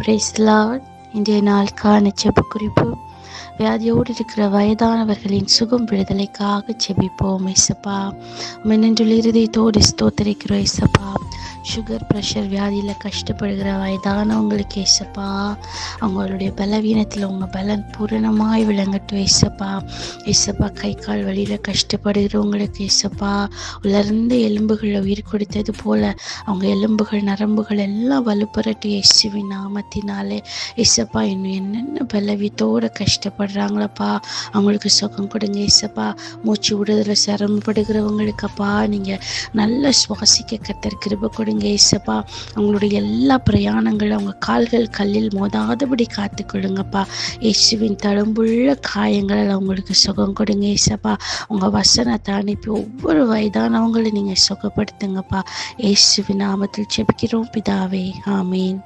Praise the Lord. இன்றைய நாளுக்கான ஜெப குறிப்பு. வியாதியோடு இருக்கிற வயதானவர்களின் சுகம் விடுதலைக்காக ஜெபிப்போம். ஏசப்பா, மின்னஞ்சுள் இருதயத்தோடு ஸ்தோத்திரிக்கிறோம். ஏசப்பா, சுகர் பிரஷர் வியாதியில் கஷ்டப்படுகிற வயதானவங்களுக்கு ஏசப்பா, அவங்களுடைய பலவீனத்தில் உங்கள் பலன் பூரணமாய் விளங்கட்டும். ஏசப்பா, ஏசப்பா, கை கால் வழியில் கஷ்டப்படுகிறவங்களுக்கு ஏசப்பா, உலர்ந்த எலும்புகளை உயிர் கொடுத்தது போல அவங்க எலும்புகள் நரம்புகள் எல்லாம் வலுப்பெறட்டு இயேசுவின் நாமத்தினாலே. ஏசப்பா, இன்னும் என்னென்ன பலவீனத்தோடு கஷ்டப்படுறாங்களப்பா, அவங்களுக்கு சுகம் கொடுங்க. ஏசப்பா, மூச்சு விடுதலை சிரமப்படுகிறவங்களுக்கப்பா, நீங்கள் நல்ல சுவாசிக்க கர்த்தர் கிருபை கொடுங்க. ஏசப்பா, அவங்களுடைய எல்லா பிரயாணங்களும் அவங்க கால்கள் கல்லில் மோதாதபடி காத்துக்கொள்ளுங்கப்பா. இயேசுவின் தழும்புள்ள காயங்களில் அவங்களுக்கு சுகம் கொடுங்க. ஏசப்பா, உங்கள் வசனத்தை அனுப்பி ஒவ்வொரு வயதானவங்களும் நீங்கள் சுகப்படுத்துங்கப்பா. இயேசுவின் நாமத்தில் ஜெபிக்கிறோம் பிதாவே, ஆமீன்.